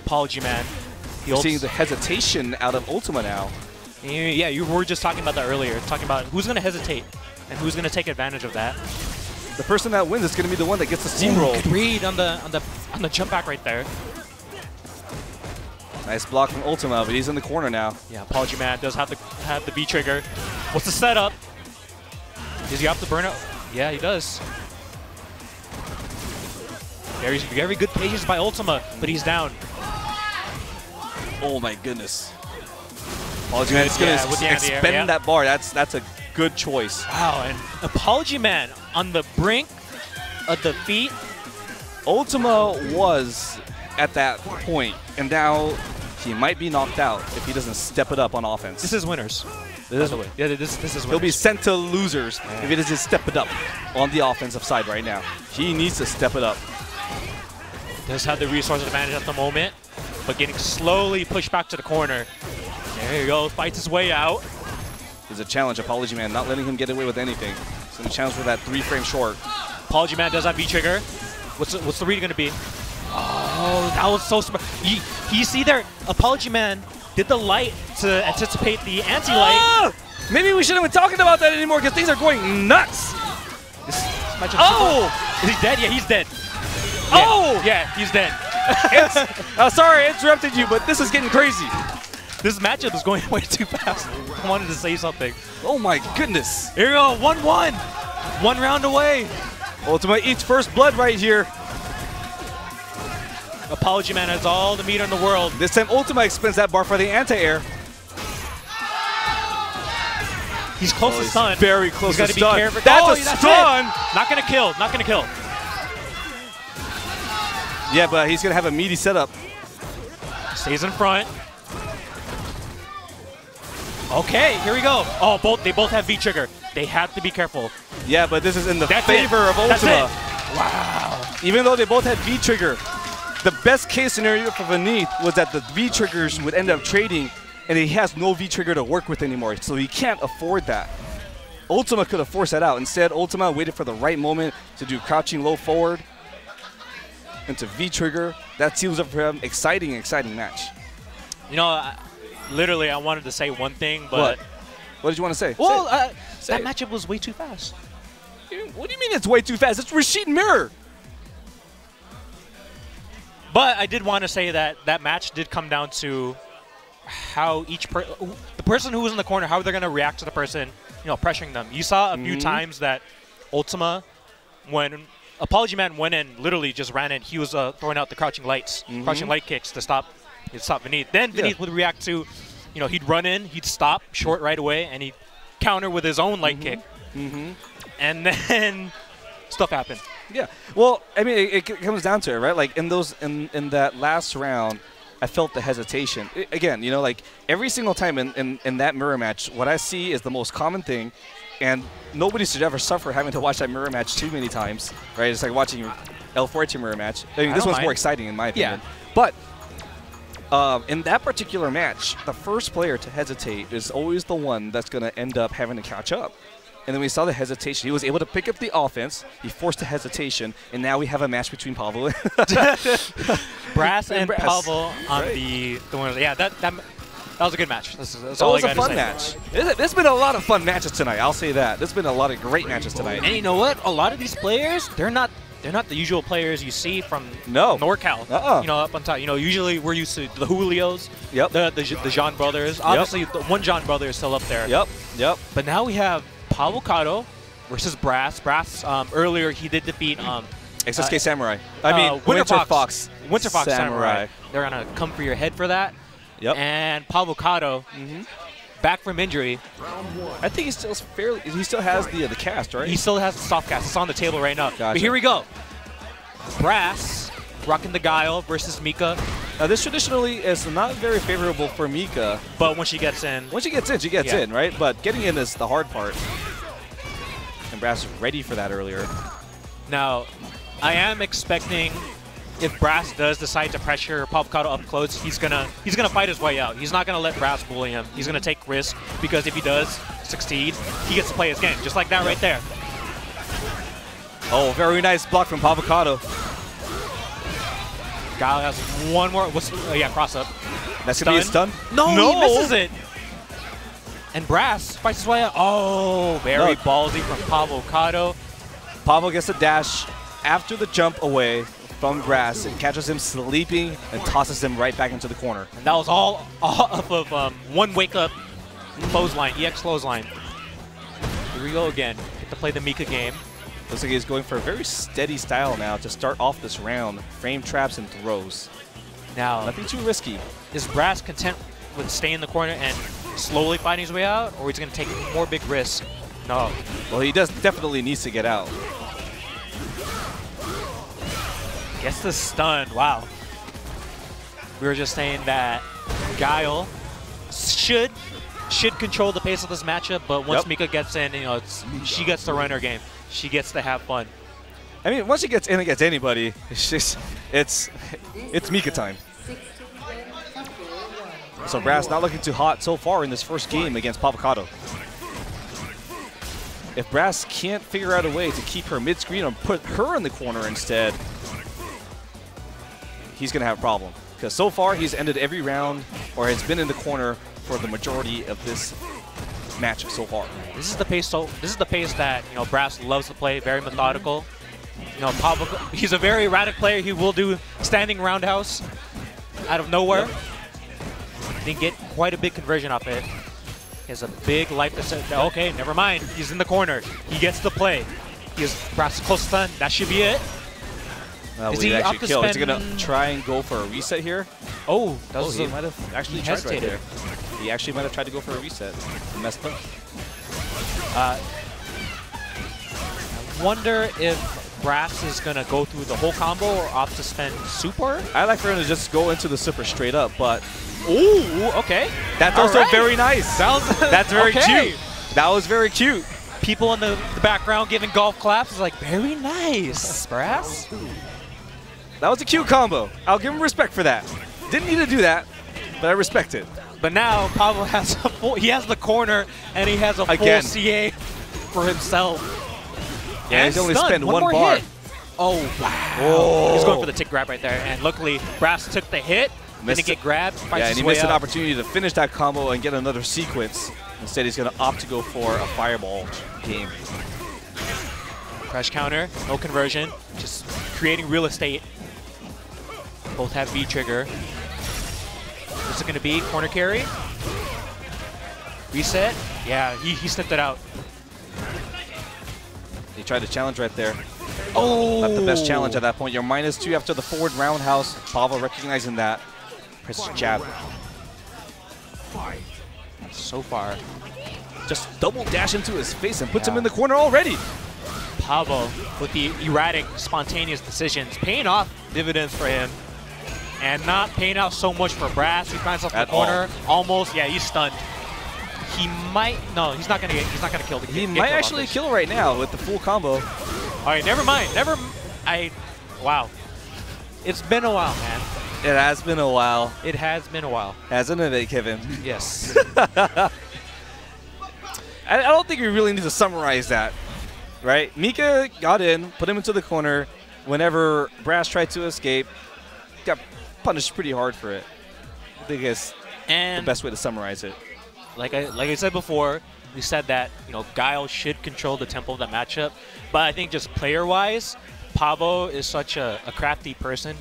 Apology Man. You're seeing the hesitation out of Ultima now. Yeah, you were just talking about that earlier. Talking about who's going to hesitate and who's going to take advantage of that. The person that wins is going to be the one that gets the steamroll. Good read on the jump back right there. Nice block from Ultima, but he's in the corner now. Yeah, Apology Man does have the V trigger. What's the setup? Does he have to burn it? Yeah, he does. Very good patience by Ultima, but he's down. Oh my goodness. Apology Man is going to expend that bar. That's a good choice. Wow, and Apology Man on the brink of defeat. Ultima was at that point, and now he might be knocked out if he doesn't step it up on offense. This is winners. This is, yeah, this is winners. He'll be sent to losers if he doesn't step it up on the offensive side right now. He needs to step it up. Does have the resource advantage at the moment, but getting slowly pushed back to the corner. There you go, fights his way out. There's a challenge, Apology Man, not letting him get away with anything. So the challenge for that 3-frame short. Apology Man does have V-trigger. What's the read going to be? Oh, that was so smart. You see there, Apology Man did the light to anticipate the anti-light. Maybe we shouldn't be talking about that anymore because things are going nuts. This matchup is he dead? Yeah, he's dead. Yeah. Oh! Yeah, he's dead. Sorry, I interrupted you, but this is getting crazy. This matchup is going way too fast. I wanted to say something. Oh my goodness. Here we go, 1-1. 1 round away. Ultima eats first blood right here. Apology Man has all the meat in the world. This time Ultima expends that bar for the anti-air. He's close to stun. Very close to stun. Be careful. That's a stun. Not gonna kill. Not gonna kill. Yeah, but he's gonna have a meaty setup. Stays in front. Okay, here we go. Oh, they both have V-trigger. They have to be careful. Yeah, but this is in the favor of Ultima. Wow. Even though they both had V-trigger, the best case scenario for Benitez was that the V-triggers would end up trading, and he has no V-trigger to work with anymore, so he can't afford that. Ultima could have forced that out. Instead, Ultima waited for the right moment to do crouching low forward into V-trigger. That seals up for him. Exciting match. You know, literally, I wanted to say one thing, but... What did you want to say? Well, that matchup was way too fast. What do you mean it's way too fast? It's Rashid Mirror. But I did want to say that that match did come down to how the person who was in the corner, how they're going to react to the person, pressuring them. You saw a few times that Ultima, when Apology Man went in, literally just ran in, he was throwing out the crouching lights, crouching light kicks to stop Benitez. Then Benitez would react to, he'd run in, he'd stop short right away, and he'd counter with his own light kick. And then stuff happened. Yeah. Well, I mean, it comes down to it, right? Like in that last round, I felt the hesitation. Again, like every single time in that mirror match, what I see is the most common thing, and nobody should ever suffer having to watch that mirror match too many times, right? It's like watching your L14 mirror match. I mean, this one's more exciting in my opinion. But in that particular match, the first player to hesitate is always the one that's going to end up having to catch up. And then we saw the hesitation. He was able to pick up the offense. He forced the hesitation, and now we have a match between Pavel and Brass and Pavel on the winners. Yeah, that was a good match. That's all I got to say. It was a fun match. There's been a lot of fun matches tonight. I'll say that. There's been a lot of great matches tonight. And you know what? A lot of these players, they're not the usual players you see from Norcal. Up on top. Usually we're used to the Julios, the Jean brothers. Obviously, the one Jean brother is still up there. Yep. But now we have Avocado versus Brass. Brass, earlier he did defeat XSK Samurai. I mean, Winter Fox Samurai. They're going to come for your head for that. Yep. And Avocado, back from injury. I think he still has the cast, right? He still has the soft cast. It's on the table right now. Gotcha. But here we go. Brass rocking the Guile versus Mika. Now this traditionally is not very favorable for Mika. But when she gets in. She gets in, right? But getting in is the hard part. And Brass was ready for that earlier. Now, I am expecting if Brass does decide to pressure Pavocado up close, he's gonna fight his way out. He's not gonna let Brass bully him. He's gonna take risks because if he does succeed, he gets to play his game, just like that right there. Oh, very nice block from Pavocado. Guile has one more. Yeah, cross up. That's gonna be a stun. No, he misses it. And Brass fights his way out. Oh, very ballsy from Pavocado. Pavo gets a dash after the jump away from Brass. It catches him sleeping and tosses him right back into the corner. And that was all off of one wake-up clothesline, EX clothesline. Here we go again. Get to play the Mika game. Looks like he's going for a very steady style now to start off this round. Frame traps and throws. Now, nothing too risky. Is Brass content with staying in the corner and slowly fighting his way out, or he's going to take more big risks? No. Well, he definitely needs to get out. Gets the stun. Wow. We were just saying that Guile should control the pace of this matchup, but once Mika gets in, you know, she gets to run her game. She gets to have fun. I mean, once she gets in against anybody, it's Mika time. So Brass not looking too hot so far in this first game against Pavocado. If Brass can't figure out a way to keep her mid-screen and put her in the corner instead, he's going to have a problem. Because so far, he's ended every round or has been in the corner for the majority of this match so far. This is the pace. This is the pace that Brass loves to play. Very methodical. He's a very erratic player. He will do standing roundhouse out of nowhere. Then get quite a big conversion off it. He has a big life to set. Okay, never mind. He's in the corner. He gets the play. He has Brass close to stun. That should be it. Is he actually kill? Is he going to try and go for a reset here? Oh, he might have actually tried right there. He actually might have tried to go for a reset. He messed up. I wonder if Brass is going to go through the whole combo or opt to spend super. I like for him to just go into the super straight up, but... Ooh, okay. That's also very nice. That's very cute. That was very cute. People in the background giving golf claps is like, very nice, Brass. That was a cute combo. I'll give him respect for that. Didn't need to do that, but I respect it. But now Pablo has a full, he has the corner and he has a full CA for himself. Yeah, he's only spent one bar. Hit. Oh, wow. Oh. He's going for the tick grab right there. And luckily, Brass took the hit, didn't get grabbed. Yeah, and he missed an opportunity to finish that combo and get another sequence. Instead, he's going to opt to go for a fireball game. Crash counter, no conversion, just creating real estate. Both have V-trigger. What's it going to be? Corner carry? Reset? Yeah, he snipped it out. He tried to challenge right there. Oh! Not the best challenge at that point. You're -2 after the forward roundhouse. Pavo recognizing that. Presses jab. So far. Just double dash into his face and puts him in the corner already. Pavo with the erratic, spontaneous decisions, paying off dividends for him. And not paying out so much for Brass. He finds himself in the corner. Almost. Yeah, he's stunned. He might. No, he's not gonna kill. He might actually kill right now with the full combo. All right, never mind. Wow. It's been a while, man. It has been a while. It has been a while. Hasn't it, Kevin? Yes. I don't think we really need to summarize that, right? Mika got in, put him into the corner. Whenever Brass tried to escape, got punished pretty hard for it. I think it's the best way to summarize it. Like I said before, we said that Guile should control the tempo of that matchup, but I think just player-wise, Pavo is such a crafty person.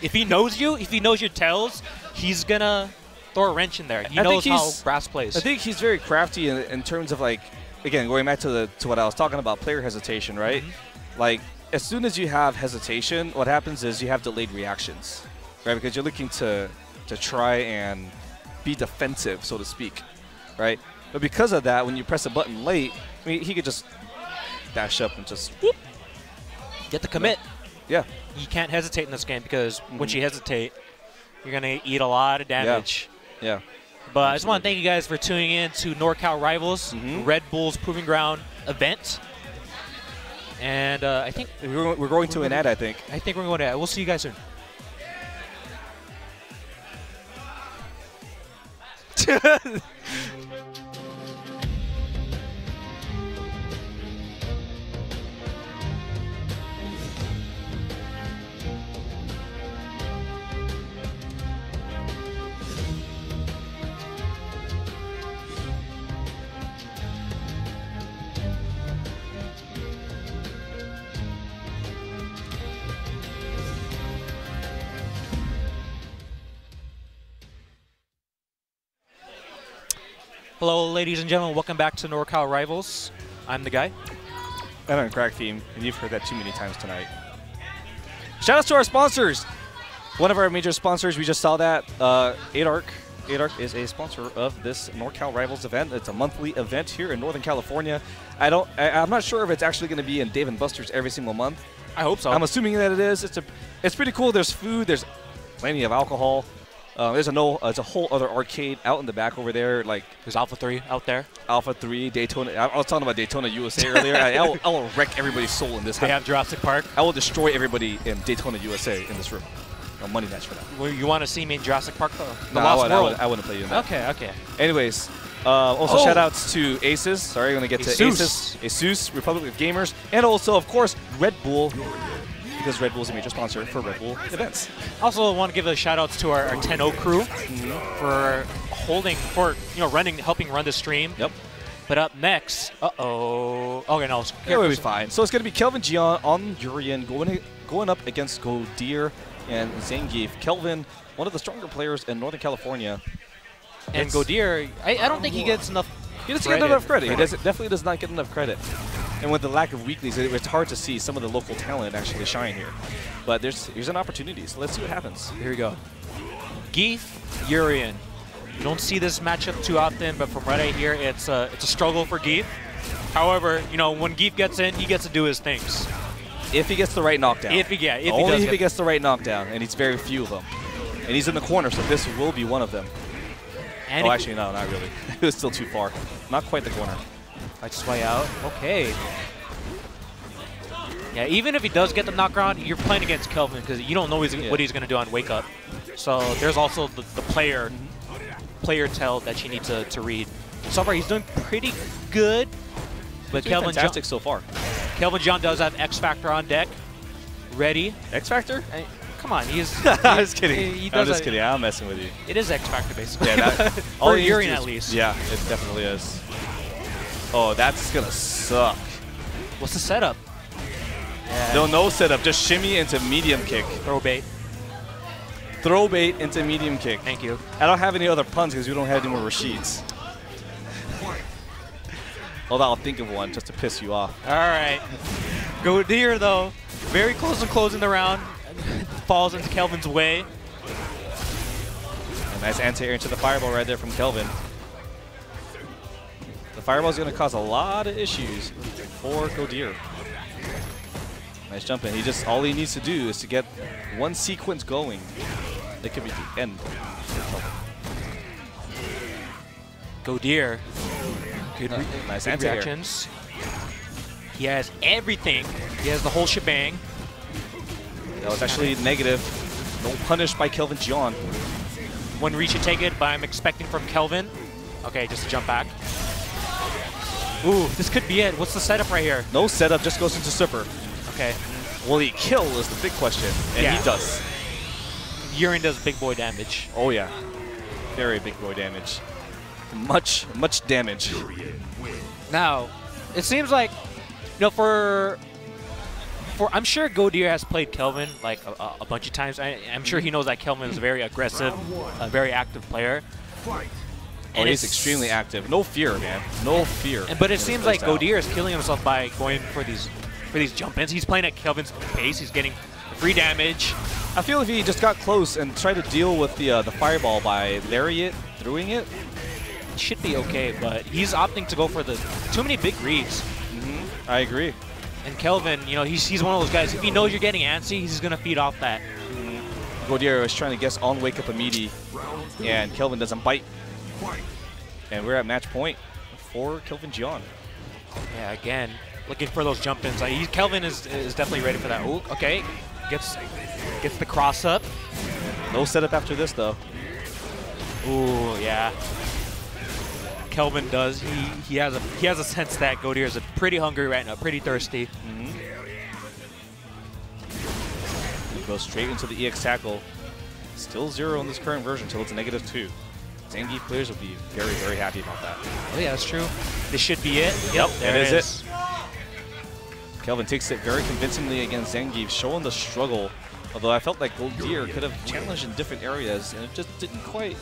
If he knows your tells, he's gonna throw a wrench in there. He knows how Brass plays. I think he's very crafty in terms of, like, again, going back to what I was talking about, player hesitation, right? Like, as soon as you have hesitation, what happens is you have delayed reactions, right? Because you're looking to try and be defensive, so to speak, right? But because of that, when you press a button late, I mean, he could just dash up and just whoop. Get the commit. Yeah. You can't hesitate in this game because once you hesitate, you're going to eat a lot of damage. Yeah. But I just want to thank you guys for tuning in to Norcal Rivals, Red Bull's Proving Ground event. And I think We're going to an ad, I think. we're going to. We'll see you guys soon. Hello, ladies and gentlemen. Welcome back to Norcal Rivals. I'm the guy. And I'm Crack Theme, and you've heard that too many times tonight. Shout out to our sponsors. One of our major sponsors, we just saw that, Adark. Adark is a sponsor of this Norcal Rivals event. It's a monthly event here in Northern California. I'm not sure if it's actually going to be in Dave & Buster's every single month. I hope so. I'm assuming that it is. It's pretty cool. There's food. There's plenty of alcohol. There's a whole other arcade out in the back over there. Like There's Alpha 3 out there. Alpha 3, Daytona. I was talking about Daytona USA earlier. I will wreck everybody's soul in this. They have Jurassic Park. I will destroy everybody in Daytona USA in this room. A money match for that. Well, you want to see me in Jurassic Park? The No, Lost World. I wouldn't play you in that. Okay. Anyways, also shout outs to Aces. Sorry, I'm going to get to Asus. Asus, Republic of Gamers, and also, of course, Red Bull, because Red Bull is a major sponsor for Red Bull events. Also want to give a shout outs to our 10-0 crew for helping run the stream. Yep. But up next, okay, no. Yeah, we'll be fine. So it's going to be Kelvin Gian on Urian going up against Godir and Zangief. Kelvin, one of the stronger players in Northern California. And Godir, I don't think he gets enough. He doesn't get enough credit. He definitely does not get enough credit. And with the lack of weeklies, it's hard to see some of the local talent actually shine here. But here's an opportunity, so let's see what happens. Here we go. Geef, Urian. You don't see this matchup too often, but from what I hear, it's a struggle for Geef. However, when Geef gets in, he gets to do his things. If he gets the right knockdown. If he gets the right knockdown, and he's very few of them. And he's in the corner, so this will be one of them. And actually, no, not really. It was still too far. Not quite the corner. I just way out. Okay. Yeah, even if he does get the knockdown, you're playing against Kelvin because you don't know what he's going to do on Wake Up. So there's also the player tell that you need to read. So far, he's doing pretty good. But Kelvin fantastic so far. Kelvin John does have X Factor on deck. Ready. X Factor? Come on, he's. I was kidding. I'm just kidding. I'm messing with you. It is X Factor, basically. Yeah, for Urian at least. Yeah, it definitely is. Oh, that's gonna suck. What's the setup? Yeah. No setup. Just shimmy into medium kick. Throw bait. Throw bait into medium kick. Thank you. I don't have any other puns because we don't have any more Rashids. Although I'll think of one just to piss you off. All right. Godir, though, very close to closing the round. Falls into Kelvin's way. A nice anti-air into the fireball right there from Kelvin. The fireball is going to cause a lot of issues for Godir. Nice jump in. All he needs to do is to get one sequence going. It could be the end. Godir. Nice good reactions. He has everything. He has the whole shebang. That was actually negative. No punish by Kelvin Gian. One reach and take it, but I'm expecting from Kelvin. Okay, just a jump back. Ooh, this could be it. What's the setup right here? No setup, just goes into super. Okay. Will he kill is the big question, and he does. Urian does big boy damage. Oh yeah, very big boy damage. Much damage. Now, it seems like, I'm sure Godir has played Kelvin like a bunch of times. I'm sure he knows that Kelvin is a very aggressive, a very active player. And he's extremely active. No fear, man. No fear. But it seems like Godir is killing himself by going for these jump-ins. He's playing at Kelvin's pace. He's getting free damage. I feel if he just got close and tried to deal with the fireball by lariat, throwing it, should be okay, but he's opting to go for the too many big reads. I agree. And Kelvin, he's one of those guys. If he knows you're getting antsy, he's going to feed off that. Godir is trying to guess on wake up immediately, and Kelvin doesn't bite. And we're at match point for Kelvin Gian. Yeah, again, looking for those jump-ins. Kelvin is definitely ready for that. Ooh, okay, gets the cross up. No setup after this, though. Ooh, yeah. Kelvin does. He has a sense that Godier is pretty hungry right now, pretty thirsty. He goes straight into the EX tackle. Still 0 in this current version until it's a -2. Zangief players will be very, very happy about that. Oh yeah, that's true. This should be it. Yep, there it is. Kelvin takes it very convincingly against Zangief, showing the struggle. Although I felt like Godier could have challenged in different areas, and it just didn't quite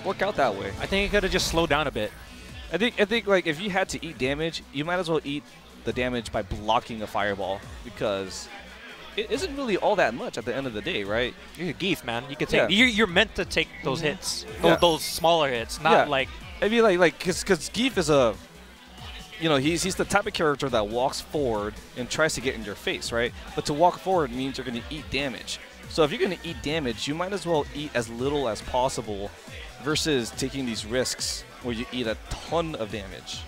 work out that way. I think he could have just slowed down a bit. I think like if you had to eat damage, you might as well eat the damage by blocking a fireball, because it isn't really all that much at the end of the day, right? You're a Geef, man. You can take. You're meant to take those hits, those smaller hits, not like. I mean, like, because Geef is a, you know, he's the type of character that walks forward and tries to get in your face, right? But to walk forward means you're going to eat damage. So if you're going to eat damage, you might as well eat as little as possible, versus taking these risks where you eat a ton of damage,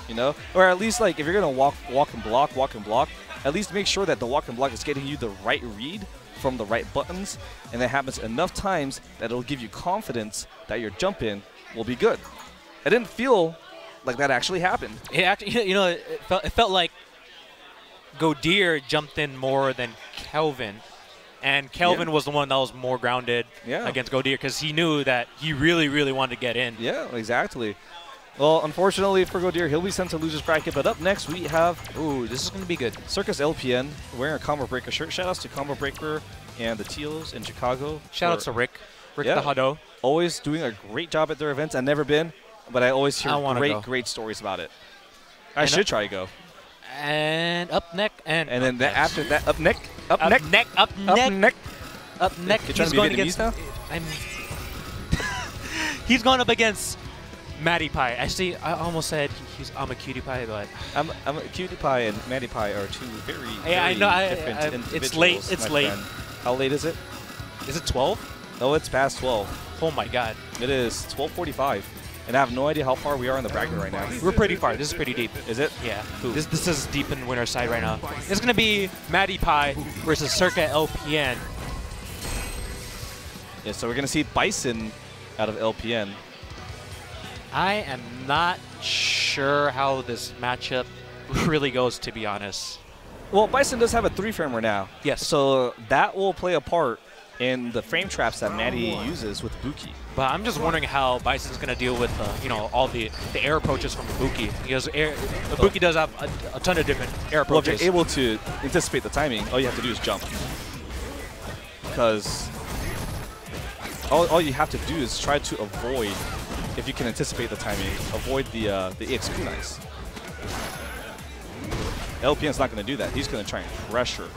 you know? Or at least, like, if you're going to walk and block, at least make sure that the walk and block is getting you the right read from the right buttons, and that happens enough times that it'll give you confidence that your jump in will be good. I didn't feel like that actually happened. It actually, you know, it felt like Godier jumped in more than Kelvin. And Kelvin was the one that was more grounded against Godier, because he knew that he really, really wanted to get in. Yeah, exactly. Well, unfortunately for Godier, he'll be sent to loser's bracket. But up next, we have... Ooh, this is going to be good. Circus LPN wearing a Combo Breaker shirt. Shoutouts to Combo Breaker and the Teals in Chicago. Shoutouts to Rick the Hado. Always doing a great job at their events. I've never been, but I always hear great stories about it. I should try to go. And up neck, and then after that, up neck. He's going against now. He's going up against Matty Pie. Actually, I almost said I'm a cutie pie, but I'm a cutie pie and Matty Pie are two very I know. different individuals. It's late. It's late. Friend. How late is it? Is it 12? No, it's past 12. Oh my God. It is 12:45. And I have no idea how far we are in the bracket right now. We're pretty far. This is pretty deep. Is it? Yeah. This is deep in winner's side right now. It's going to be Matty Pie versus Circa LPN. Yeah, so we're going to see Bison out of LPN. I am not sure how this matchup really goes, to be honest. Well, Bison does have a 3-framer now. Yes. So that will play a part in the frame traps that Matty uses with Buki. But I'm just wondering how Bison's going to deal with, all the air approaches from Buki. Because Buki does have a ton of different air approaches. Well, if you're able to anticipate the timing, all you have to do is jump. Because all you have to do is try to avoid, if you can anticipate the timing, avoid the EX kunais. LPN's not going to do that. He's going to try and pressure.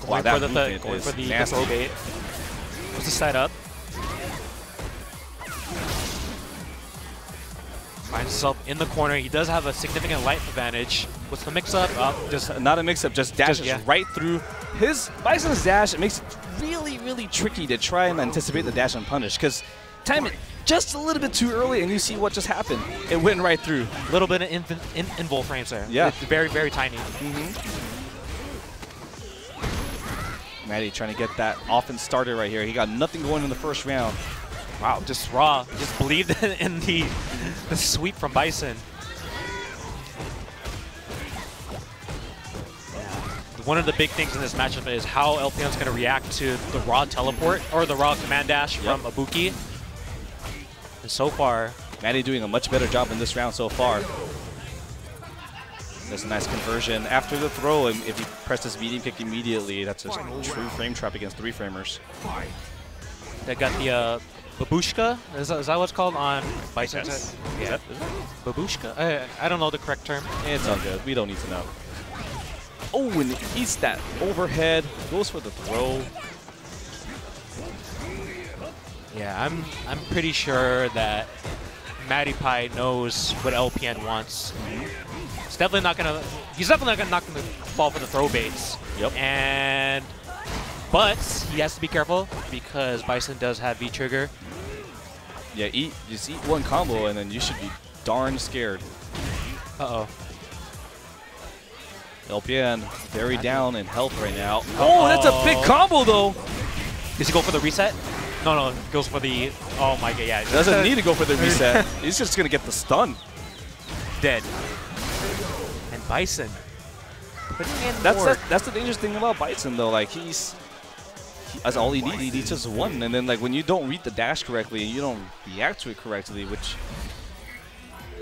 Going for the throw bait. What's the setup? Finds himself in the corner. He does have a significant life advantage. What's the mix-up? Just not a mix-up. Just dashes right through his Bison's dash. It makes it really, really tricky to try and anticipate the dash and punish, because time it just a little bit too early, and you see what just happened. It went right through. A little bit of invul frames there. Yeah. It's very, very tiny. Matty trying to get that offense started right here. He got nothing going in the first round. Wow, just raw. Just believed in the sweep from Bison. One of the big things in this matchup is how LPN's going to react to the raw teleport or the raw command dash from Ibuki. And so far, Matty doing a much better job in this round so far. That's a nice conversion. After the throw, and if you press this medium kick immediately, that's a true frame trap against 3-framers. They got the babushka. Is that what's called on Bison? Yes. Yeah. Babushka? I don't know the correct term. It's all good. We don't need to know. Oh, and eats that overhead. Goes for the throw. Yeah, I'm pretty sure that Matty Pie knows what LPN wants. He's definitely not gonna fall for the throw baits. Yep. But he has to be careful because Bison does have V-trigger. Yeah, just eat one combo and then you should be darn scared. Uh-oh. LPN very down in health right now. Oh, that's a big combo, though. Does he go for the reset? No, he goes for the... Oh, my God, yeah. Doesn't need to go for the reset. He's just going to get the stun. Dead. And Bison putting in That's the dangerous thing about Bison, though. Like, that's all he needs. He needs just one. And then, like, when you don't read the dash correctly and you don't react to it correctly, which...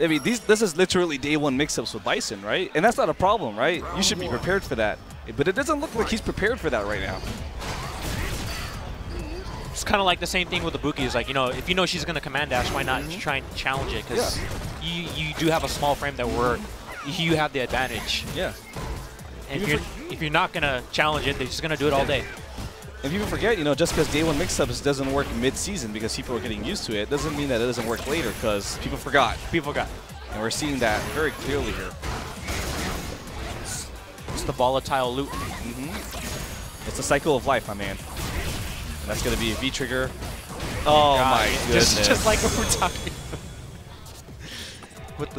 I mean, this is literally day one mix-ups with Bison, right? And that's not a problem, right? You should be prepared for that. But it doesn't look like he's prepared for that right now. It's kind of like the same thing with the Buki. Is like, you know, if you know she's going to command dash, why not try and challenge it? Because you do have a small frame that you have the advantage. Yeah. And if you're not going to challenge it, they're just going to do it all day. And people forget, you know, just because day one mix-ups doesn't work mid-season because people are getting used to it, doesn't mean that it doesn't work later because people forgot. People forgot. And we're seeing that very clearly here. It's the volatile loop. It's a cycle of life, my man. And that's going to be a V-trigger. Oh, my goodness. Just like what we're talking about. With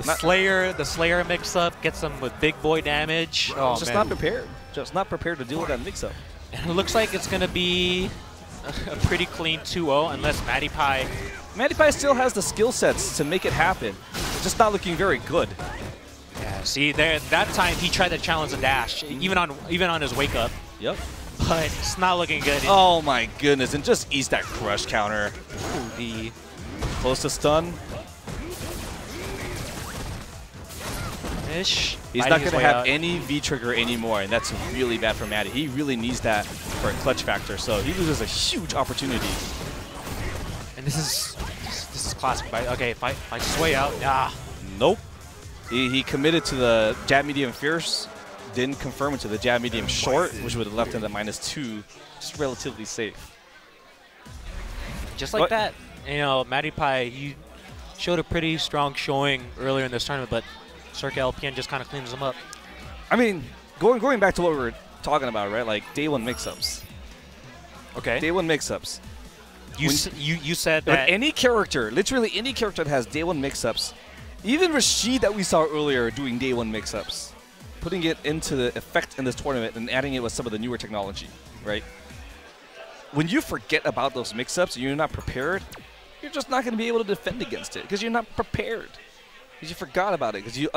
the Slayer mix-up, gets them with big boy damage. Oh, just not prepared. Just not prepared to deal with that mix-up. And it looks like it's going to be a pretty clean 2-0 unless Matty Pie... Matty Pie still has the skill sets to make it happen. It's just not looking very good. Yeah, see, that time he tried to challenge the dash, even on his wake-up. Yep. But it's not looking good. Oh, my goodness. And just ease that crush counter. Ooh, close to stun. He's not going to have any V-trigger anymore, and that's really bad for Matty. He really needs that for a clutch factor, so he loses a huge opportunity. And this is classic. Okay, if I sway out, Nope. He committed to the jab medium fierce, didn't confirm into the jab medium short, which would have left him at -2, just relatively safe. Just like that, you know, Matty Pie, he showed a pretty strong showing earlier in this tournament, but Circa LPN just kind of cleans them up. I mean, going back to what we were talking about, right? Like day one mix-ups. Okay. Day one mix-ups. You said that any character, literally any character that has day one mix-ups, even Rashid that we saw earlier doing day one mix-ups, putting it into the effect in this tournament and adding it with some of the newer technology, right? When you forget about those mix-ups and you're not prepared, you're just not going to be able to defend against it because you're not prepared. Because you forgot about it, because you